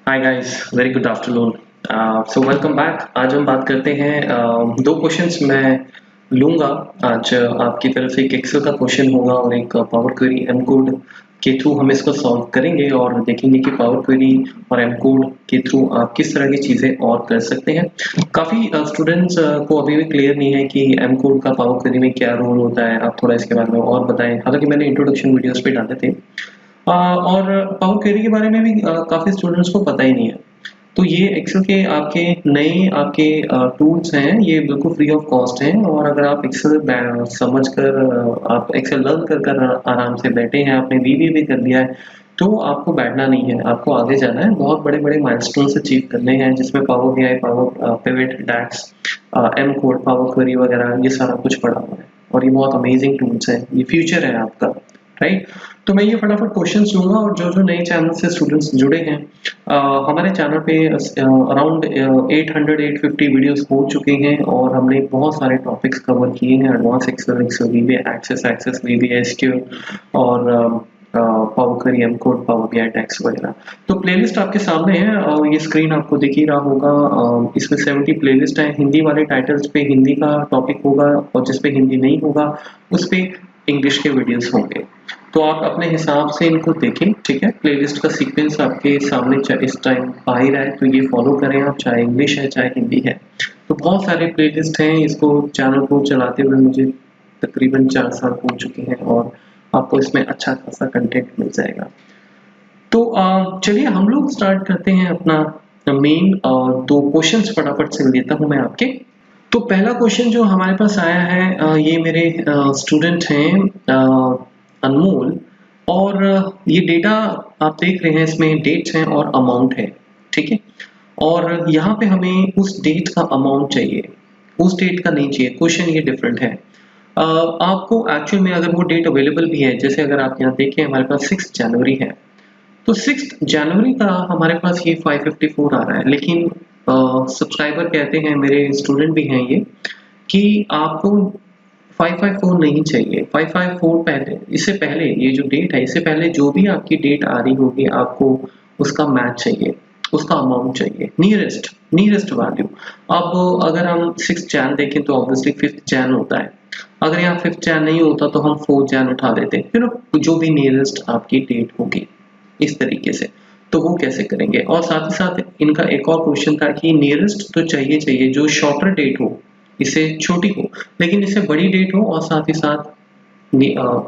Hi guys, very good afternoon. So welcome back. आज हम बात करते हैं दो क्वेश्चंस मैं लूँगा। आज आपकी तरफ से एक एक्सेल का क्वेश्चन होगा और एक पावर क्वेरी एम कोड के थ्रू हम इसको सॉल्व करेंगे और देखेंगे कि पावर क्वेरी और एम कोड के थ्रू आप किस तरह की चीज़ें और कर सकते हैं। काफ़ी स्टूडेंट्स को अभी भी क्लियर नहीं है कि एम कोड का पावर क्वेरी में क्या रोल होता है। आप थोड़ा इसके बारे में और बताएं। हालांकि मैंने इंट्रोडक्शन वीडियोस पे डाले थे और पावर क्वेरी के बारे में भी काफ़ी स्टूडेंट्स को पता ही नहीं है। तो ये एक्सेल के आपके नए आपके टूल्स हैं, ये बिल्कुल फ्री ऑफ कॉस्ट हैं और अगर आप एक्सेल समझ कर आप एक्सेल लर्न कर आराम से बैठे हैं, आपने वीबी भी कर लिया है, तो आपको बैठना नहीं है, आपको आगे जाना है। बहुत बड़े-बड़े माइलस्टोन्स अचीव करने हैं जिसमें पावर बीआई, पावर पिवट, डैक्स, एम कोड, पावर क्वेरी वगैरह ये सारा कुछ पड़ा हुआ है और ये बहुत अमेजिंग टूल्स हैं, ये फ्यूचर है आपका, राइट? तो मैं ये फटाफट क्वेश्चंस लूँगा और जो नए चैनल से स्टूडेंट्स जुड़े हैं, हमारे चैनल पे अराउंड 800-850 वीडियोस हो चुके हैं और हमने बहुत सारे टॉपिक्स कवर किए हैं। Advance Excel, Excel VB, Access VB, SQL और Power Query, M code, Power BI, tax वगैरह। तो प्लेलिस्ट आपके सामने है और ये स्क्रीन आपको दिख ही रहा होगा। इसमें 70 प्लेलिस्ट है। हिंदी वाले टाइटल्स पे हिंदी का टॉपिक होगा और जिस पे हिंदी नहीं होगा उस पे इंग्लिश के वीडियोस होंगे। तो आप अपने हिसाब से इनको देखें, ठीक है? प्लेलिस्ट का सीक्वेंस आपके सामने इस टाइम आ ही रहा है, तो ये फॉलो करें आप, चाहे इंग्लिश है चाहे हिंदी है। तो बहुत सारे प्लेलिस्ट हैं। इसको चैनल को चलाते हुए मुझे तकरीबन 4 साल हो चुके हैं और आपको इसमें अच्छा खासा कंटेंट मिल जाएगा। तो चलिए हम लोग स्टार्ट करते हैं अपना मेन। दो क्वेश्चंस फटाफट से लेता हूं मैं आपके। तो पहला क्वेश्चन जो हमारे पास आया है, ये मेरे स्टूडेंट हैं अनमोल, और ये डेटा आप देख रहे हैं, इसमें डेट्स हैं और अमाउंट है, ठीक है? और यहाँ पे हमें उस डेट का अमाउंट चाहिए, उस डेट का नहीं चाहिए। क्वेश्चन ये डिफरेंट है। आपको एक्चुअल में अगर वो डेट अवेलेबल भी है, जैसे अगर आप यहाँ देखें हमारे पास 6 जनवरी है, तो 6 जनवरी का हमारे पास ये 554 आ रहा है, लेकिन सब्सक्राइबर कहते हैं, मेरे स्टूडेंट भी हैं ये, कि आपको 554 नहीं चाहिए। 554 पहले, इससे पहले ये जो डेट है, इससे पहले जो भी आपकी डेट आ रही होगी आपको उसका मैच चाहिए, उसका अमाउंट चाहिए, नियरेस्ट वैल्यू। अब अगर हम 6 जैन देखें तो ऑब्वियसली 5th जैन होता है। अगर यहाँ 5th जैन नहीं होता तो हम 4th जैन उठा लेते हैं, फिर जो भी नियरेस्ट आपकी डेट होगी इस तरीके से। तो वो कैसे करेंगे? और साथ ही साथ इनका एक और क्वेश्चन था कि नियरेस्ट तो चाहिए जो शॉर्टर डेट हो, इससे छोटी हो, लेकिन इससे बड़ी डेट हो और साथ ही साथ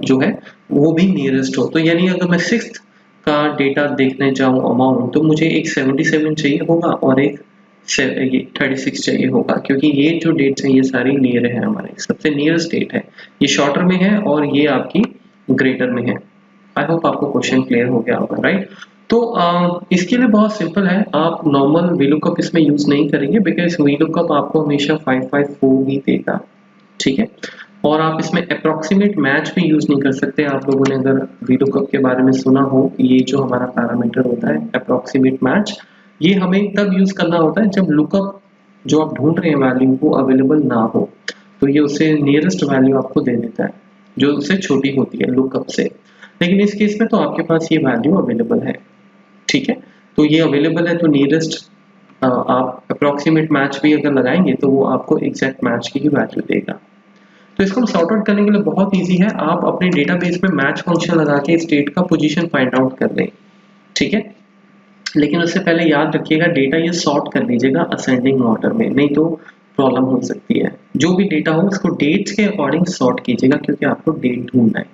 जो है वो भी नियरेस्ट हो। तो यानी अगर मैं 6th का डेटा देखने जाऊं अमाउंट, तो मुझे एक 77 चाहिए होगा और एक ये 36 चाहिए होगा, क्योंकि ये जो डेट्स हैं ये सारी नियर है, हमारे सबसे नियरेस्ट डेट है। ये शॉर्टर में है और ये आपकी ग्रेटर में है। आई होप आपको क्वेश्चन क्लियर हो गया होगा, राइट? तो इसके लिए बहुत सिंपल है, आप नॉर्मल वीलुकअप इसमें यूज नहीं करेंगे, बिकॉज वीलुकअप आपको हमेशा 554 ही देगा, ठीक है? और आप इसमें अप्रोक्सीमेट मैच भी यूज नहीं कर सकते। आप लोगों ने अगर वीलुकअप के बारे में सुना हो, ये जो हमारा पैरामीटर होता है अप्रोक्सीमेट मैच, ये हमें तब यूज करना होता है जब लुकअप जो आप ढूंढ रहे हैं वैल्यू वो अवेलेबल ना हो, तो ये उससे नियरेस्ट वैल्यू आपको दे देता है जो उससे छोटी होती है लुकअप से। लेकिन इस केस में तो आपके पास ये वैल्यू अवेलेबल है, ठीक है? तो ये अवेलेबल है तो नियरेस्ट आप अप्रोक्सीमेट मैच भी अगर लगाएंगे तो वो आपको एग्जैक्ट मैच की ही वैल्यू देगा। तो इसको हम सॉर्ट आउट करने के लिए बहुत इजी है, आप अपने डेटाबेस में मैच फंक्शन लगा के स्टेट का पोजीशन फाइंड आउट कर लें, ठीक है? लेकिन उससे पहले याद रखिएगा डेटा ये सॉर्ट कर लीजिएगा असेंडिंग ऑर्डर में, नहीं तो प्रॉब्लम हो सकती है। जो भी डेटा हो उसको डेट्स के अकॉर्डिंग सॉर्ट कीजिएगा, क्योंकि आपको डेट ढूंढना है,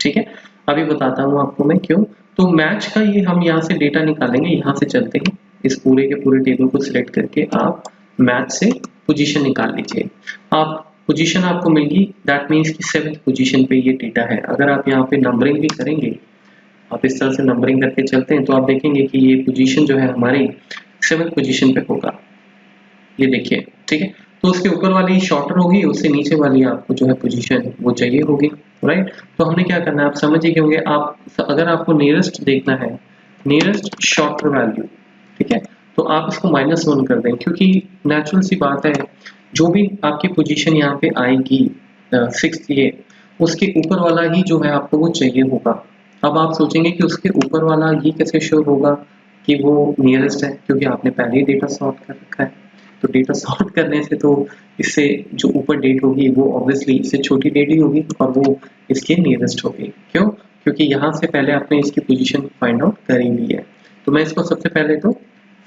ठीक है? अभी बताता हूँ आपको मैं क्यों। तो मैच का ये हम यहाँ से डेटा निकालेंगे, यहाँ से चलते हैं, इस पूरे के पूरे टेबल को सिलेक्ट करके आप मैच से पोजीशन निकाल लीजिए। आप पोजीशन आपको मिल गई, दैट मीन्स कि 7th पोजीशन पे ये डेटा है। अगर आप यहाँ पे नंबरिंग भी करेंगे, आप इस तरह से नंबरिंग करके चलते हैं, तो आप देखेंगे कि ये पोजीशन जो है हमारी 7th पोजीशन पे होगा, ये देखिए, ठीक है? तो उसके ऊपर वाली शॉर्टर होगी, उससे नीचे वाली आपको जो है पोजीशन वो चाहिए होगी, राइट? तो हमने क्या करना है आप समझ ही गए होंगे। आप अगर आपको नियरेस्ट देखना है, नियरेस्ट शॉर्टर वैल्यू, ठीक है, तो आप इसको -1 कर दें, क्योंकि नेचुरल सी बात है, जो भी आपकी पोजीशन यहाँ पे आएगी 6th, ये उसके ऊपर वाला ही जो है आपको वो चाहिए होगा। अब आप सोचेंगे कि उसके ऊपर वाला ये कैसे श्योर होगा कि वो नियरेस्ट है, क्योंकि आपने पहले ही डेटा सॉर्ट कर रखा है। तो डेटा सॉर्ट करने से तो इससे जो ऊपर डेट होगी वो ऑब्वियसली इससे छोटी डेट ही होगी और वो इसके नियरेस्ट होगी। क्यों? क्योंकि यहाँ से पहले आपने इसकी पोजीशन फाइंड आउट कर ही ली है। तो मैं इसको सबसे पहले तो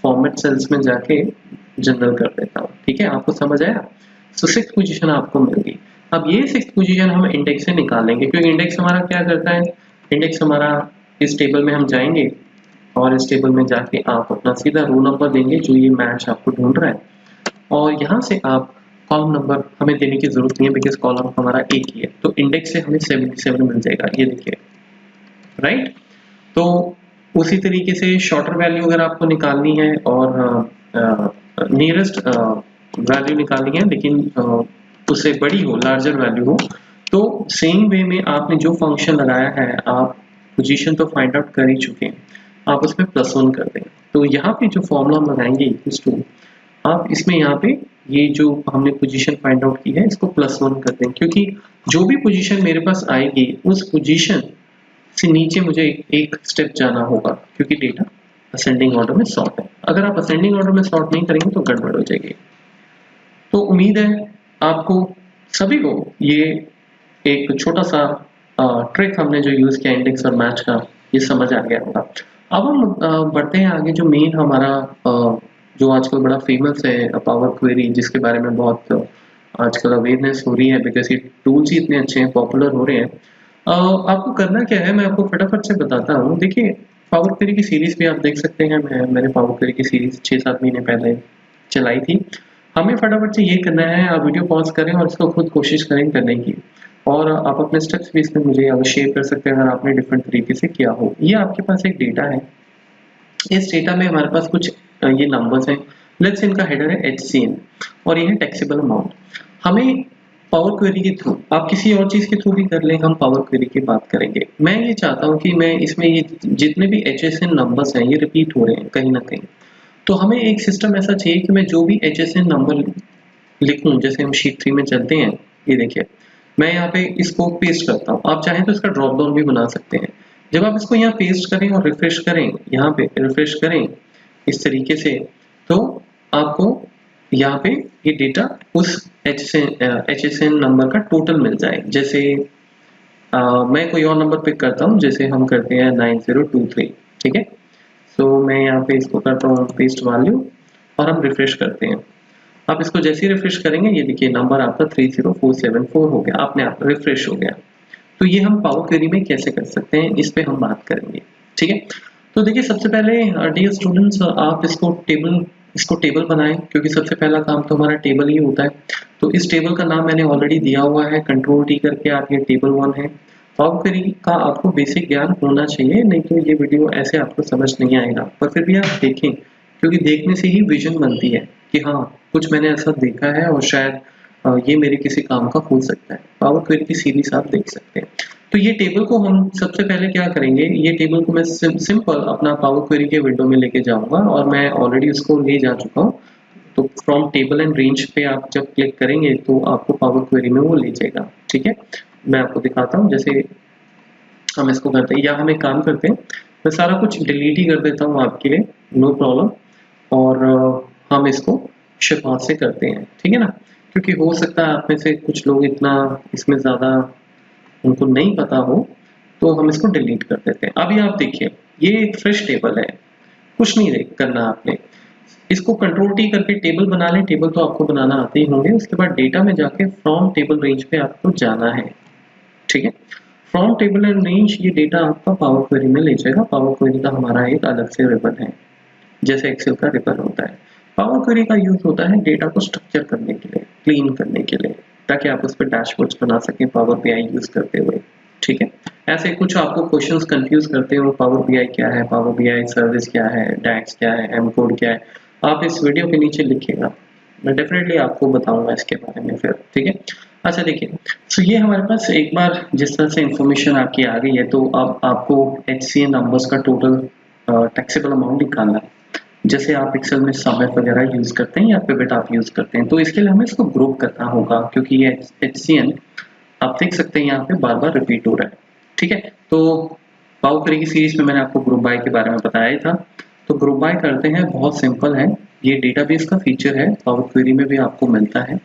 फॉर्मेट सेल्स में जाके जनरल कर देता हूँ। ठीक है, आपको समझ आया? तो 6th पोजीशन आपको मिल गई। अब ये 6th पोजीशन हम इंडेक्स से निकालेंगे, क्योंकि इंडेक्स हमारा क्या करता है, इंडेक्स हमारा इस टेबल में हम जाएंगे और इस टेबल में जाके आप अपना सीधा रो नंबर देंगे जो ये मैच आपको ढूंढ रहा है, और यहाँ से आप कॉलम नंबर हमें देने की जरूरत नहीं है बिकॉज कॉलम हमारा एक ही है। तो इंडेक्स से हमें 77 मिल जाएगा, ये देखिए, राइट। तो उसी तरीके से शॉर्टर वैल्यू अगर आपको निकालनी है और नियरेस्ट वैल्यू निकालनी है, लेकिन उससे बड़ी हो, लार्जर वैल्यू हो, तो सेम वे में आपने जो फंक्शन लगाया है, आप पोजीशन तो फाइंड आउट कर ही चुके हैं, आप उसमें +1 कर दें। तो यहाँ पे जो फॉर्मूला हम लगाएंगे इक्वल्स टू, आप इसमें यहाँ पे ये जो हमने पोजीशन फाइंड आउट की है इसको +1 कर दें, क्योंकि जो भी पोजीशन मेरे पास आएगी उस पोजीशन से नीचे मुझे एक स्टेप जाना होगा, क्योंकि डेटा असेंडिंग ऑर्डर में सॉर्ट है। अगर आप असेंडिंग ऑर्डर में सॉर्ट नहीं करेंगे तो गड़बड़ हो जाएगी। तो उम्मीद है आपको सभी को ये एक छोटा सा ट्रिक हमने जो यूज किया इंडेक्स और मैच का, ये समझ आ गया होगा। अब हम बढ़ते हैं आगे। जो मेन हमारा जो आजकल बड़ा फेमस है पावर क्वेरी, जिसके बारे में बहुत आजकल अवेयरनेस हो रही है बिकॉज ये टूल्स ही इतने अच्छे हैं, पॉपुलर हो रहे हैं। आपको करना क्या है, मैं आपको फटाफट से बताता हूँ। देखिए, पावर क्वेरी की सीरीज भी आप देख सकते हैं, मैंने पावर क्वेरी की सीरीज 6-7 महीने पहले चलाई थी। हमें फटाफट से ये करना है, आप वीडियो पॉज करें और इसको खुद कोशिश करें करने की, और आप अपने स्टेप्स भी इसमें मुझे शेयर कर सकते हैं अगर आपने डिफरेंट तरीके से किया हो। ये आपके पास एक डेटा है, इस डेटा में हमारे पास कुछ ये नंबर्स हैं। लेट्स इनका हेडर है HCN और ये है टैक्सेबल अमाउंट। हमें पावर क्वेरी के थ्रू, आप किसी और चीज़ के थ्रू भी कर लें, हम पावर क्वेरी की बात करेंगे। मैं ये चाहता हूँ कि मैं इसमें ये जितने भी HSN नंबर्स हैं ये रिपीट हो रहे हैं कहीं ना कहीं, तो हमें एक सिस्टम ऐसा चाहिए कि मैं जो भी HSN नंबर लिखूं, जैसे हम शीट 3 में चलते हैं, ये देखिए मैं यहाँ पे इसको पेस्ट करता हूँ। आप चाहें तो इसका ड्रॉप डाउन भी बना सकते हैं। जब आप इसको यहाँ पेस्ट करें और रिफ्रेश करें, यहाँ पे रिफ्रेश करें इस तरीके से, तो आपको यहाँ पे ये डेटा उस HSN नंबर का टोटल मिल जाए। जैसे मैं कोई और नंबर पिक करता हूँ, जैसे हम करते हैं 9023, ठीक है। सो मैं यहाँ पे इसको करता हूँ पेस्ट वैल्यू और हम रिफ्रेश करते हैं। आप इसको जैसे ही रिफ्रेश करेंगे, ये देखिए नंबर आपका 30474 हो गया, आपने आप रिफ्रेश हो गया। तो ये हम पावर क्वेरी में कैसे कर सकते हैं, इस पे हम बात करेंगे, ठीक है। तो देखिए, सबसे पहले डियर स्टूडेंट्स, आप इसको टेबल बनाएं, क्योंकि सबसे पहला काम तो हमारा टेबल ही होता है। तो इस टेबल का नाम मैंने ऑलरेडी दिया हुआ है, Ctrl+T करके आप ये टेबल 1 है। पावर क्वेरी का आपको बेसिक ज्ञान होना चाहिए, नहीं तो ये वीडियो ऐसे आपको समझ नहीं आएगा, पर फिर भी आप देखें, क्योंकि देखने से ही विजन बनती है कि हाँ, कुछ मैंने ऐसा देखा है और शायद ये मेरे किसी काम का हो सकता है। पावर क्वेरी की सीरीज आप देख सकते हैं। तो ये टेबल को हम सबसे पहले क्या करेंगे, ये टेबल को मैं सिंपल अपना पावर क्वेरी के विंडो में लेके जाऊंगा, और मैं ऑलरेडी उसको ले जा चुका हूँ। तो फ्रॉम टेबल एंड रेंज पे आप जब क्लिक करेंगे तो आपको पावर क्वेरी में वो ले जाएगा, ठीक है। मैं आपको दिखाता हूँ, जैसे हम इसको करते हैं, या हम एक काम करते हैं, मैं सारा कुछ डिलीट ही कर देता हूँ आपके लिए, नो प्रॉब्लम, और हम इसको शुरुआत से करते हैं, ठीक है ना। क्योंकि हो सकता है आप में से कुछ लोग इतना इसमें ज़्यादा उनको नहीं पता हो, तो हम इसको डिलीट कर देते हैं। अभी आप देखिए, ये एक फ्रेश टेबल है, कुछ नहीं करना आपने, इसको Ctrl+T करके टेबल बना लें। टेबल तो आपको बनाना आते ही होंगे। उसके बाद डेटा में जाके फ्रॉम टेबल रेंज पे आपको जाना है, ठीक है। फ्रॉम टेबल एंड रेंज, ये डेटा आपका पावर क्वेरी में ले जाएगा। पावर क्वेरी का हमारा एक अलग से रिबन है, जैसे एक्सेल का रिबन होता है। पावर क्वेरी का यूज होता है डेटा को स्ट्रक्चर करने के लिए, क्लीन करने के लिए, ताकि आप उस पर डैशबोर्ड्स बना सकें पावर BI यूज करते हुए, ठीक है। ऐसे कुछ आपको क्वेश्चंस कंफ्यूज करते हो, पावर BI क्या है, पावर BI सर्विस क्या है, डैक्स क्या है, M कोड क्या है, आप इस वीडियो के नीचे लिखिएगा, मैं डेफिनेटली आपको बताऊंगा इसके बारे में फिर, ठीक है। अच्छा देखिए, तो ये हमारे पास एक बार जिस तरह से इंफॉर्मेशन आपकी आ गई है, तो अब आपको HCN नंबर्स का टोटल टैक्सेबल अमाउंट निकालना है। जैसे आप एक्सेल में समेट वगैरह यूज करते हैं या पिवट आप यूज करते हैं, तो इसके लिए हमें इसको ग्रुप करना होगा, क्योंकि ये HCN आप देख सकते हैं यहाँ पे बार बार रिपीट हो रहा है, ठीक है। तो पावर क्वेरी की सीरीज में मैंने आपको ग्रुप बाय के बारे में बताया था। तो ग्रुप बाय करते हैं, बहुत सिंपल है, ये डेटाबेस का फीचर है, पावर क्वेरी में भी आपको मिलता है।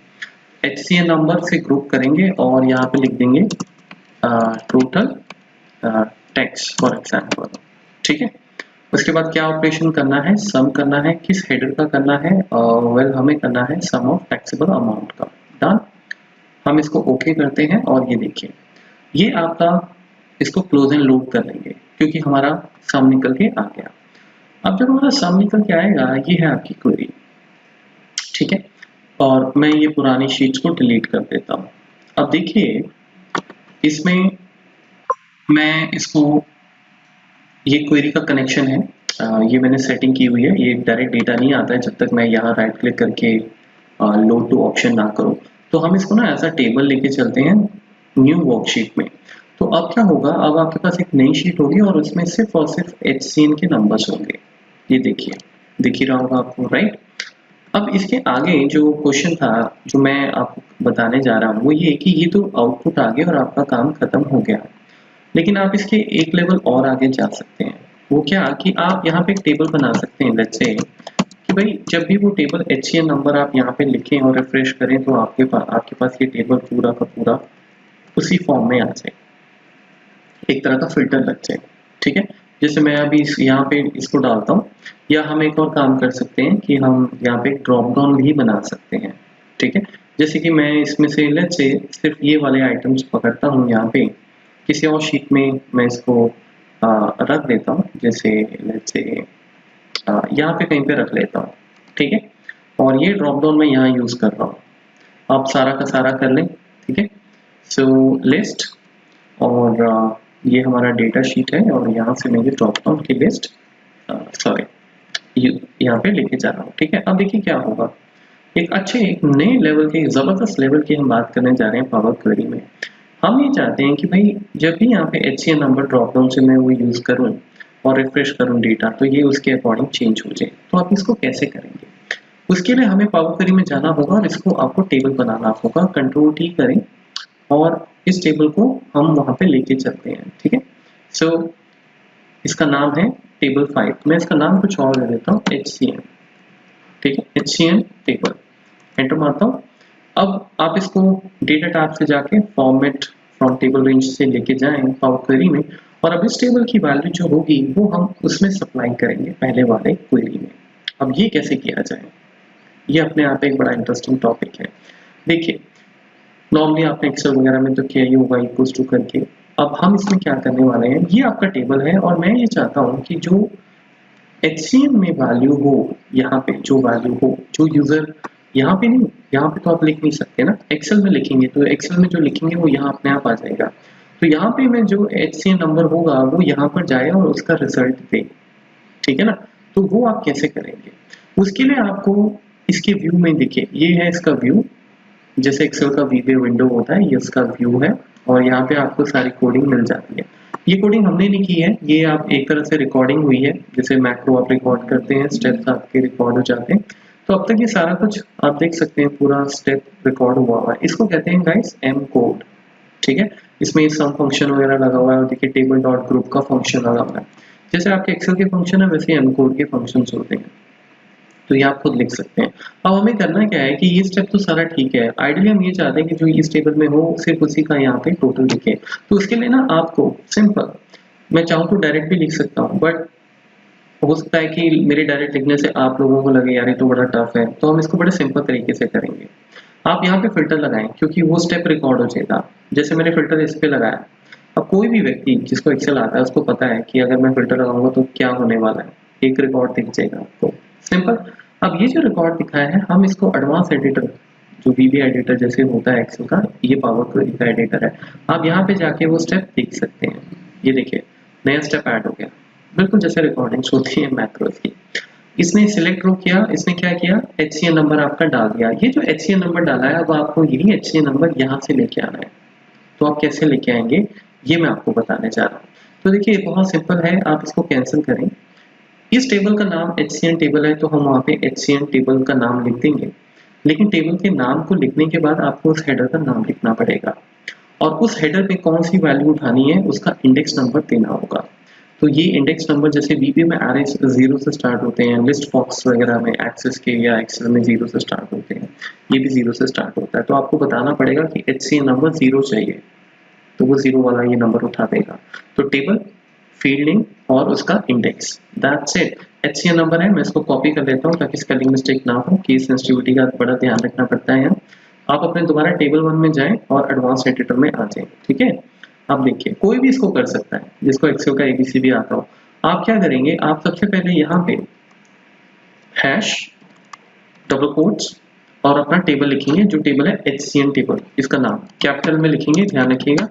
HCN नंबर से ग्रुप करेंगे और यहाँ पे लिख देंगे टोटल टेक्स्ट फॉर एग्जाम्पल, ठीक है। उसके बाद क्या ऑपरेशन करना है, सम करना है, किस हेडर का करना है, वेल हमें करना है सम ऑफ टैक्सेबल अमाउंट का। डन, हम इसको ओके करते हैं और ये देखिए ये आपका, इसको क्लोज एंड लोड कर लेंगे क्योंकि हमारा सम निकल के आ गया। अब जब हमारा सम निकल के आएगा, ये है आपकी क्वेरी, ठीक है। और मैं ये पुरानी शीट्स को डिलीट कर देता हूँ। अब देखिए इसमें मैं इसको, ये क्वेरी का कनेक्शन है, ये मैंने सेटिंग की हुई है, ये डायरेक्ट डेटा नहीं आता है जब तक मैं यहाँ राइट क्लिक करके लोड टू ऑप्शन ना करूँ। तो हम इसको ना एज अ टेबल लेके चलते हैं न्यू वर्कशीट में। तो अब क्या होगा, अब आपके पास एक नई शीट होगी और उसमें सिर्फ और सिर्फ HCN के नंबर्स होंगे। ये देखिए, दिख ही रहा होगा आपको, राइट। अब इसके आगे जो क्वेश्चन था जो मैं आपको बताने जा रहा हूँ वो ये कि ये तो आउटपुट आ गया और आपका काम खत्म हो गया, लेकिन आप इसके एक लेवल और आगे जा सकते हैं। वो क्या कि आप यहाँ पे एक टेबल बना सकते हैं, लेट्स से कि भाई जब भी वो टेबल HCN नंबर आप यहाँ पे लिखें और रिफ्रेश करें तो आपके पास ये टेबल पूरा का पूरा उसी फॉर्म में आ जाए, एक तरह का फिल्टर लग जाए, ठीक है। जैसे मैं अभी यहाँ पे इसको डालता हूँ, या हम एक और काम कर सकते हैं कि हम यहाँ पे ड्रॉप डाउन भी बना सकते हैं, ठीक है। जैसे कि मैं इसमें से लेट्स से सिर्फ ये वाले आइटम्स पकड़ता हूँ, यहाँ पे किसी और शीट में मैं इसको रख देता हूँ, जैसे लेट्स से यहाँ पे कहीं पे रख लेता हूँ, ठीक है। और ये ड्रॉप डाउन मैं यहाँ यूज कर रहा हूँ, आप सारा का सारा कर लें, ठीक है। सो लिस्ट, और ये हमारा डेटा शीट है और यहाँ से मैं ये ड्रॉप डाउन की लिस्ट यहाँ पे लेके जा रहा हूँ, ठीक है। अब देखिए क्या होगा, एक अच्छे एक नए लेवल के, जबरदस्त लेवल की हम बात करने जा रहे हैं पावर क्वेरी में। हम ये चाहते हैं कि भाई जब भी यहाँ पे HCN नंबर ड्रॉप डाउन से मैं वो यूज करूँ और रिफ्रेश करूँ डेटा, तो ये उसके अकॉर्डिंग चेंज हो जाए। तो आप इसको कैसे करेंगे, उसके लिए हमें पावर क्वेरी में जाना होगा और इसको आपको टेबल बनाना होगा। कंट्रोल T करें और इस टेबल को हम वहाँ पे लेके चलते हैं, ठीक है। सो इसका नाम है टेबल 5, मैं इसका नाम कुछ और दे देता हूँ HCN, ठीक है, HCN टेबल, एंटर मारता हूँ। अब आप इसको डेटा टैब से जाके फॉर्मेट फ्रॉम टेबल रेंज से लेके जाएं पावर क्वेरी में, और अब इस टेबल की वैल्यू जो होगी वो हम उसमें सप्लाई करेंगे पहले वाले क्वेरी में। अब ये कैसे किया जाए, ये अपने आप एक बड़ा इंटरेस्टिंग टॉपिक है। देखिए नॉर्मली आपने एक्सेल वगैरह में तो किया ही होगा इक्वल्स टू करके। अब हम इसमें क्या करने वाले हैं, ये आपका टेबल है और मैं ये चाहता हूँ कि जो HCN में वैल्यू हो, यहाँ पे जो वैल्यू हो, जो यूजर यहाँ पे नहीं, यहाँ पे तो आप लिख नहीं सकते ना, एक्सेल में लिखेंगे तो एक्सेल में जो लिखेंगे वो यहाँ अपने आप आ जाएगा। तो यहाँ पे मैं जो HCN नंबर होगा वो यहाँ पर जाए और उसका रिजल्ट दे, ठीक है ना। तो वो आप कैसे करेंगे, उसके लिए आपको इसके व्यू में देखिए, ये है इसका व्यू, जैसे एक्सेल का वीबे विंडो होता है, ये उसका व्यू है और यहाँ पे आपको सारी कोडिंग मिल जाती है। ये कोडिंग हमने नहीं की है, ये आप एक तरह से रिकॉर्डिंग हुई है, जैसे मैक्रो आप रिकॉर्ड करते हैं, स्टेप्स आपके रिकॉर्ड हो जाते हैं। तो अब तक ये सारा कुछ आप देख सकते हैं, पूरा स्टेप रिकॉर्ड हुआ है। इसको कहते हैं गाइस M कोड, ठीक है। इसमें सम फंक्शन वगैरह लगा हुआ है और देखिए टेबल डॉट ग्रुप का फंक्शन लगा हुआ है। जैसे आपके एक्सेल के फंक्शन है वैसे M कोड के फंक्शन होते हैं, तो ये आप खुद लिख सकते हैं। अब हमें करना क्या है कि ये स्टेप तो सारा ठीक है, आइडियली हम ये चाहते हैं कि जो इस टेबल में हो सिर्फ उसी का यहाँ पे टोटल दिखे। तो उसके लिए ना आपको सिंपल, मैं चाहूँ तो डायरेक्ट भी लिख सकता हूँ, बट हो सकता है कि मेरे डायरेक्ट लिखने से आप लोगों को लगे यार ये तो बड़ा टफ है, तो हम इसको बड़े सिंपल तरीके से करेंगे। आप यहाँ पे फिल्टर लगाएं क्योंकि वो स्टेप रिकॉर्ड हो जाएगा। जैसे मैंने फिल्टर इस पे लगाया, अब कोई भी व्यक्ति जिसको एक्सेल आता है उसको पता है कि अगर मैं फिल्टर लगाऊंगा तो क्या होने वाला है, एक रिकॉर्ड दिख जाएगा आपको, सिंपल। अब ये जो रिकॉर्ड दिखाया है हम इसको एडवांस एडिटर, जो VB एडिटर जैसे होता है एक्सेल का, ये पावर क्वेरी का एडिटर है, आप यहाँ पे जाके वो स्टेप देख सकते हैं। ये देखिए नया स्टेप ऐड हो गया, बिल्कुल जैसे रिकॉर्डिंग्स होती है मैक्रोस की। इसने सिलेक्ट रो किया, इसने क्या किया, HCN नंबर आपका डाल दिया। ये जो HCN नंबर डाला है अब आपको यही HCN नंबर यहाँ से लेके आना है। तो आप कैसे लेके आएंगे ये मैं आपको बताने जा रहा हूँ। तो देखिए बहुत सिंपल है, आप इसको कैंसिल करें। इस टेबल का नाम HCN टेबल है तो हम वहाँ पे HCN टेबल का नाम लिख देंगे, लेकिन टेबल के नाम को लिखने के बाद आपको उस हेडर का नाम लिखना पड़ेगा और उस हेडर पे कौन सी वैल्यू उठानी है उसका इंडेक्स नंबर देना होगा। तो ये इंडेक्स नंबर जैसे वीबी में एरे 0 से स्टार्ट होते हैं, लिस्ट बॉक्स वगैरह में एक्सेस के या एक्सेल में 0 से स्टार्ट होते हैं, ये भी 0 से स्टार्ट होता है। तो आपको बताना पड़ेगा कि HCN नंबर 0 चाहिए, तो वो 0 वाला ये नंबर उठा देगा। तो टेबल, फील्ड नेम और उसका index, that's it. HCN number है, मैं इसको कॉपी कर लेता हूँ ताकि स्पेलिंग मिस्टेक ना हो, केस सेंसिटिविटी का बड़ा ध्यान रखना पड़ता है यहाँ। आप अपने दोबारा टेबल 1 में जाएं और एडवांस एडिटर में आ जाएं, ठीक है। अब देखिए कोई भी इसको कर सकता है जिसको एक्सेल का एबीसीडी आता हो। आप क्या करेंगे, आप सबसे पहले यहाँ पे हैश डबल कोट्स और अपना टेबल लिखेंगे, जो टेबल है HCN टेबल, इसका नाम कैपिटल में लिखेंगे, ध्यान रखिएगा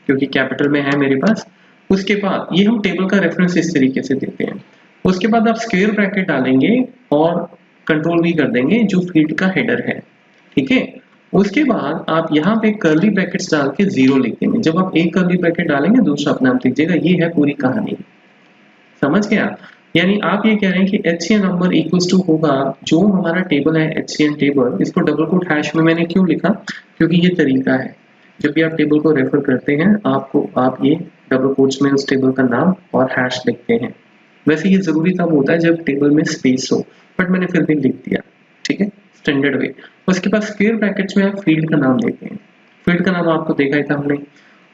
क्योंकि कैपिटल में है मेरे पास। उसके बाद ये हम टेबल का रेफरेंस इस तरीके से देते हैं। उसके बाद आप स्क्वायर ब्रैकेट डालेंगे और कंट्रोल भी कर देंगे जो फील्ड का हेडर है, ठीक है। उसके बाद आप यहाँ पे कर्ली ब्रैकेट्स डाल के 0 लिख देंगे। जब आप एक कर्ली ब्रैकेट डालेंगे दूसरा अपने आप लिखिएगा। ये है पूरी कहानी, समझ गया। यानी आप ये कह रहे हैं कि HCN नंबर इक्वल्स टू होगा जो हमारा टेबल है HCN टेबल, इसको डबल कोट हैश में मैंने क्यों लिखा, क्योंकि ये तरीका है जब भी आप टेबल को रेफर करते हैं आप ये डबल कोट्स में उस टेबल का नाम और हैश लिखते हैं। वैसे ये जरूरी तब होता है जब टेबल में स्पेस हो, बट मैंने फिर भी लिख दिया, ठीक है, स्टैंडर्ड वे। उसके बाद स्क्वायर ब्रैकेट्स में आप फील्ड का नाम देते हैं, फील्ड का नाम आपको देखा ही था हमने।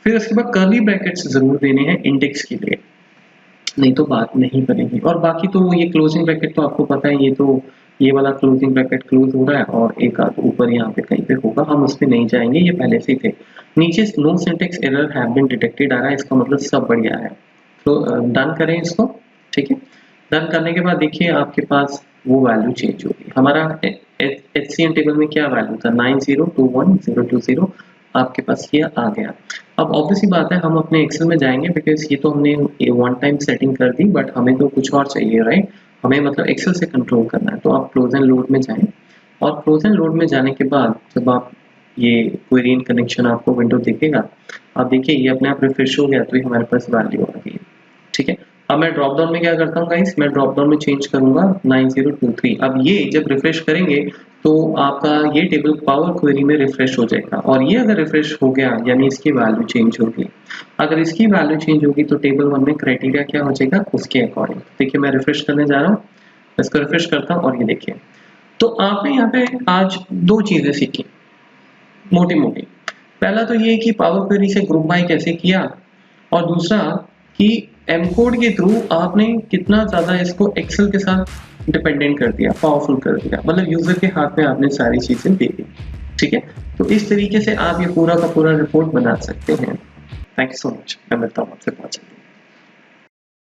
फिर उसके बाद कर्ली ब्रैकेट्स जरूर देने हैं इंडेक्स के लिए, नहीं तो बात नहीं बनेगी। और बाकी तो ये क्लोजिंग ब्रैकेट तो आपको पता है, ये वाला क्लोजिंग ब्रैकेट क्लोज हो रहा है और एक आध ऊपर यहाँ पे कहीं पे होगा, हम उस पे नहीं जाएंगे, ये पहले से ही थे। नीचे no syntax error have been detected आ रहा है, इसका मतलब सब बढ़िया है। तो डन करें इसको, ठीक है। डन करने के बाद देखिए आपके पास वो वैल्यू चेंज होगी। हमारा HCN टेबल में क्या वैल्यू था, 9021020, आपके पास ये आ गया। अब ऑब्वियसली बात है हम अपने एक्सेल में जाएंगे बिकॉज ये तो हमने वन टाइम सेटिंग कर दी, बट हमें तो कुछ और चाहिए, राइट। हमें मतलब एक्सेल से कंट्रोल करना है। तो आप क्लोज एंड लोड में जाएं और क्लोज एंड लोड में जाने के बाद जब आप ये क्वेरी इन कनेक्शन आपको विंडो दिखेगा, आप देखिए ये अपने आप रिफ्रेश हो गया, तो ये हमारे पास वैल्यू आ गई, ठीक है। अब मैं ड्रॉप डाउन में क्या करता हूँ गाइस, मैं ड्रॉप डाउन में चेंज करूंगा 9023। अब ये जब रिफ्रेश करेंगे तो आपका ये टेबल पावर क्वेरी में रिफ्रेश हो जाएगा, और ये अगर रिफ्रेश हो गया यानी इसकी वैल्यू चेंज होगी। अगर इसकी वैल्यू चेंज होगी तो टेबल 1 में क्राइटेरिया क्या हो जाएगा उसके अकॉर्डिंग। देखिए मैं रिफ्रेश करने जा रहा हूँ, इसको रिफ्रेश करता हूँ और ये देखिए। तो आपने यहाँ पे आज 2 चीजें सीखी मोटी मोटी। पहला तो ये कि पावर क्वेरी से ग्रुप बाय कैसे किया, और दूसरा कि एमकोड के थ्रू आपने कितना ज्यादा इसको एक्सेल के साथ डिपेंडेंट कर दिया, पावरफुल कर दिया, मतलब यूजर के हाथ में आपने सारी चीजें दे दी, ठीक है। तो इस तरीके से आप ये पूरा का पूरा रिपोर्ट बना सकते हैं। थैंक यू सो मच, मैं मिलता हूँ आपसे बहुत जल्दी।